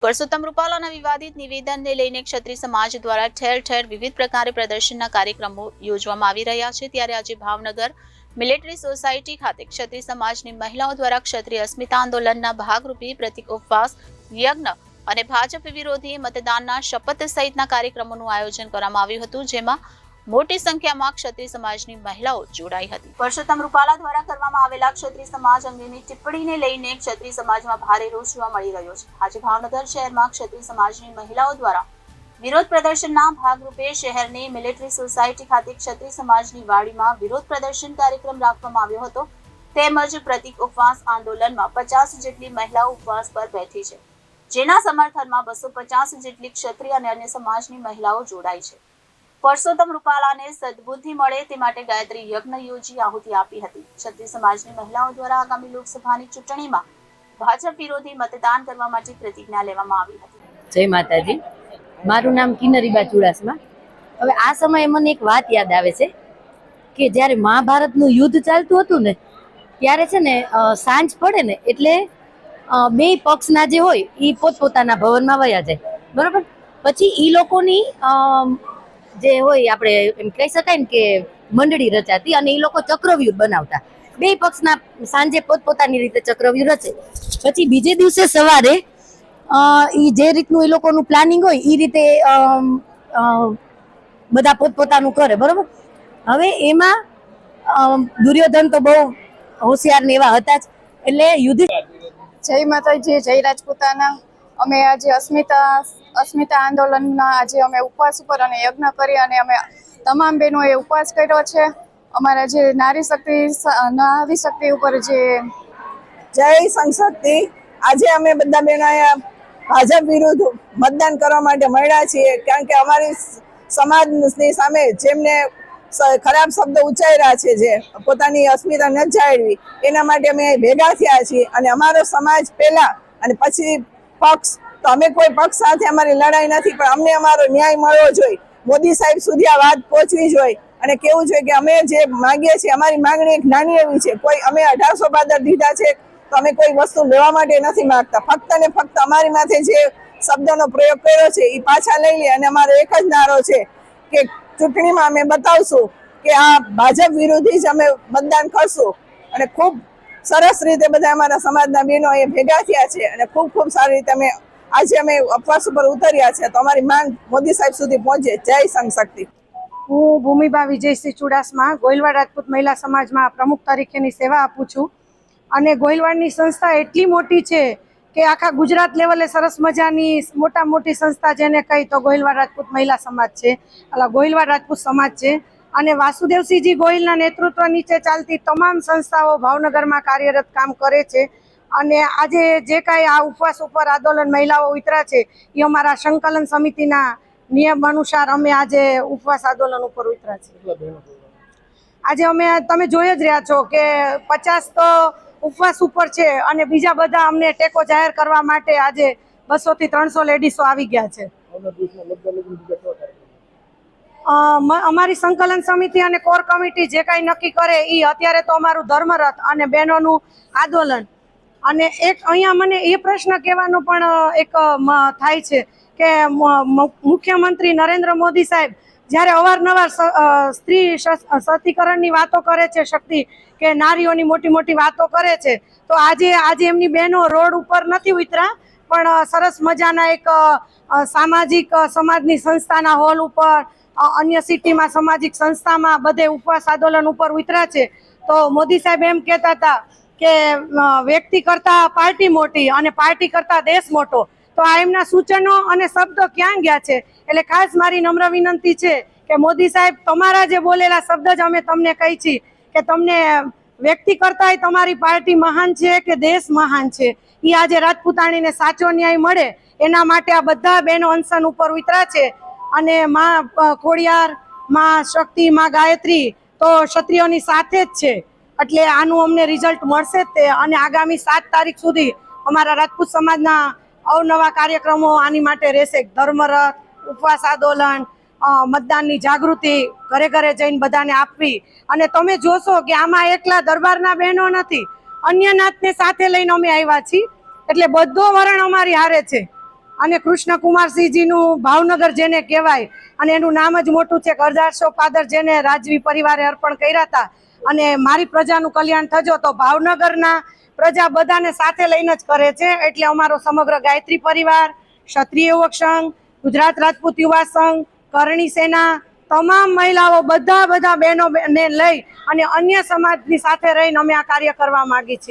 પરસોત્તમ રૂપાલાના વિવાદિત નિવેદનને લઈને ક્ષત્રિય સમાજ દ્વારા ઠેર ઠેર વિવિધ પ્રકારે પ્રદર્શનના કાર્યક્રમો યોજવામાં આવી રહ્યા છે। ત્યારે આજે ભાવનગર મિલિટરી સોસાયટી ખાતે ક્ષત્રિય સમાજની મહિલાઓ દ્વારા ક્ષત્રિય અસ્મિતા આંદોલનના ભાગરૂપે પ્રતિક ઉપવાસ યજ્ઞ અને ભાજપ વિરોધી મતદાનના શપથ સહિતના કાર્યક્રમોનું આયોજન કરવામાં આવ્યું હતું, જેમાં મોટી સંખ્યામાં ક્ષત્રિય સમાજની મહિલાઓ જોડાઈ હતી। પરસોત્તમ રૂપાલા દ્વારા કરવામાં આવેલા ક્ષત્રિય સમાજ અંગેની ટિપ્પણીને લઈને ક્ષત્રિય સમાજમાં ભારે રોષ જોવા મળી રહ્યો છે। આજે ભાવનગર શહેરમાં ક્ષત્રિય સમાજની મહિલાઓ દ્વારા વિરોધ પ્રદર્શનના ભાગરૂપે શહેરની મિલિટરી સોસાયટી ખાતે ક્ષત્રિય સમાજની વાડીમાં વિરોધ પ્રદર્શન કાર્યક્રમ રાખવામાં આવ્યો હતો। તેમજ પ્રતિક ઉપવાસ આંદોલનમાં 50 જેટલી મહિલાઓ ઉપવાસ પર બેઠી છે, જેના સમર્થનમાં 250 જેટલી ક્ષત્રિય અને અન્ય સમાજની મહિલાઓ જોડાઈ છે। પરસોત્તમ રૂપાલાને સદબુદ્ધિ મળે તે માટે ગાયત્રી યજ્ઞ યોજી આહુતિ આપી હતી। ક્ષત્રિય સમાજની મહિલાઓ દ્વારા આગામી લોકસભાની ચૂંટણીમાં ભાજપ વિરોધી મતદાન કરવા માટે પ્રતિજ્ઞા લેવામાં આવી હતી। જય માતાજી, મારું નામ કિન્નરીબા ચુડાસમા। હવે આ સમયે મને એક વાત યાદ આવે છે કે જ્યારે મહાભારતનું યુદ્ધ ચાલતું હતું ને ત્યારે છે ને સાંજ પડે ને એટલે બે પક્ષના જે હોય એ પોતપોતાના ભવનમાં વયા જાય, બરોબર। પછી એ લોકોની જે હોય આપણે એમ કહી શકાય ને કે મંડળી રચાતી અને એ લોકો ચક્રવ્યૂહ બનાવતા। બે પક્ષના સાંજે પોતપોતાની રીતે ચક્રવ્યૂહ રચે। પછી બીજે દિવસે સવારે ઈ જે રીતનું એ લોકોનું પ્લાનિંગ હોય એ રીતે બધા પોતપોતાનું કરે, બરોબર। હવે એમાં દુર્યોધન તો બહુ હોશિયાર ને એવા હતા જ, એટલે જય માતાજી, જય રાજપૂતાના। અમે આજે અસ્મિતા આંદોલનના આજે અમે ઉપવાસ ઉપર અને યજ્ઞ કરી અને અમે તમામ બહેનોએ ઉપવાસ કર્યો છે। અમારા જે નારી શક્તિ ઉપર જે જય સંશક્તિ, આજે અમે બધા બહેનોએ ભાજપ વિરુદ્ધ મતદાન કરવા માટે મળ્યા છીએ, કારણ કે અમારી સમાજની સામે જેમને ખરાબ શબ્દ ઉચ્ચાર્યા છે, જે પોતાની અસ્મિતા ન જાળવી, એના માટે અમે ભેગા થયા છીએ। અને અમારો સમાજ પહેલા અને પછી પક્ષ, તો અમે કોઈ પક્ષ સાથે અમારી લડાઈ નથી, પણ અમને અમારો ન્યાય મળવો જોઈએ। મોદી સાહેબ સુધી આ વાત પહોંચવી જોઈએ અને કેવું જોઈએ કે અમે જે માંગીએ છીએ, અમારી માંગણી એક નાની એવી છે। કોઈ અમે 1800 પાદર દીધા છે તો અમે કોઈ વસ્તુ લેવા માટે નથી માંગતા, ફક્ત ને ફક્ત અમારી માથે જે શબ્દનો પ્રયોગ કર્યો છે એ પાછા લઈ લે। અને અમારો એક જ નારો છે કે ચૂંટણીમાં અમે બતાવશું કે આ ભાજપ વિરોધી જ અમે મતદાન કરશું। અને ખૂબ સરસ રીતે બધા અમારા સમાજના બહેનો એ ભેગા થયા છે અને ખૂબ ખૂબ સારી રીતે અમે ઉપવાસ ઉપર ઉતર્યા છે, તો અમારી માંગ મોદી સાહેબ સુધી પહોંચે। જય સંશક્તિ। હું ભૂમિબા વિજયસિંહ ચુડાસમા ગોહિલવાડ રાજપૂત મહિલા સમાજમાં પ્રમુખ તરીકેની સેવા આપું છું। અને ગોહિલવાડની સંસ્થા એટલી મોટી છે કે આખા ગુજરાત લેવલે સરસ મજાની મોટી સંસ્થા જેને કહી તો ગોહિલવાડ રાજપૂત મહિલા સમાજ છે, ગોહિલવાડ રાજપૂત સમાજ છે। અને વાસુદેવસિંહજી ગોહિલના નેતૃત્વ નીચે ચાલતી તમામ સંસ્થાઓ ભાવનગરમાં કાર્યરત કામ કરે છે। અને આજે જે કાંઈ આ ઉપવાસ ઉપર આંદોલન મહિલાઓ ઉતર્યા છે એ અમારા સંકલન સમિતિના નિયમ અનુસાર અમે આજે ઉપવાસ આંદોલન ઉપર ઉતર્યા છીએ। આજે તમે જોઈ જ રહ્યા છો કે 50 તો ઉપવાસ ઉપર છે અને બીજા બધા અમને ટેકો જાહેર કરવા માટે આજે 200 થી 300 લેડીસો આવી ગયા છે। અમારી સંકલન સમિતિ અને કોર કમિટી જે કાંઈ નક્કી કરે એ અત્યારે તો અમારું ધર્મરથ અને બહેનોનું આંદોલન। અને એક અહીંયા મને એ પ્રશ્ન કહેવાનો પણ એક થાય છે કે મુખ્યમંત્રી નરેન્દ્ર મોદી સાહેબ જ્યારે અવારનવાર સ્ત્રી સશક્તિકરણની વાતો કરે છે, શક્તિ કે નારીઓની મોટી વાતો કરે છે, તો આજે એમની બહેનો રોડ ઉપર નથી ઉતર્યા, પણ સરસ મજાના એક સામાજિક સમાજની સંસ્થાના હોલ ઉપર, અન્ય સિટીમાં સામાજિક સંસ્થામાં બધે ઉપવાસ આંદોલન ઉપર ઉતર્યા છે। તો મોદી સાહેબ એમ કહેતા હતા કે વ્યક્તિ કરતા પાર્ટી મોટી અને પાર્ટી કરતા દેશ મોટો, તો આ એમના સૂચનો અને શબ્દો ક્યાં ગયા છે? એટલે ખાસ મારી નમ્ર વિનંતી છે કે મોદી સાહેબ, તમારા જે બોલેલા શબ્દ જ અમે તમને કહી છીએ કે તમને વ્યક્તિ કરતા તમારી પાર્ટી મહાન છે કે દેશ મહાન છે, એ આજે રાજપૂતાણીને સાચો ન્યાય મળે એના માટે આ બધા બહેનો અનશન ઉપર ઉતર્યા છે। અને માં ખોડિયાર, માં શક્તિ, માં ગાયત્રી તો ક્ષત્રિયોની સાથે જ છે, એટલે આનું અમને રિઝલ્ટ મળશે જ તે। અને આગામી 7 તારીખ સુધી અમારા રાજપૂત સમાજના અવનવા કાર્યક્રમો આની માટે રહેશે। ધર્મરથ, ઉપવાસ આંદોલન, મતદાનની જાગૃતિ ઘરે ઘરે જઈને બધાને આપવી। અને તમે જોશો કે આમાં એકલા દરબારના બહેનો નથી, અન્ય નાતને સાથે લઈને અમે આવ્યા છીએ, એટલે બધો વરણ અમારી હારે છે। અને કૃષ્ણકુમારસિંહજીનું ભાવનગર જેને કહેવાય અને એનું નામ જ મોટું છે. 1800 પાદર જેને રાજવી પરિવારે અર્પણ કર્યા હતા અને મારી પ્રજાનું કલ્યાણ થજો, તો ભાવનગરના પ્રજા બધાને સાથે લઈને જ કરે છે. એટલે અમારો સમગ્ર ગાયત્રી પરિવાર, ક્ષત્રિય યુવક સંઘ, ગુજરાત રાજપૂત યુવા સંઘ, કરણી સેના, તમામ મહિલાઓ બધા બહેનો ને લઈ અને અન્ય સમાજની સાથે રહીને અમે આ કાર્ય કરવા માંગી છીએ.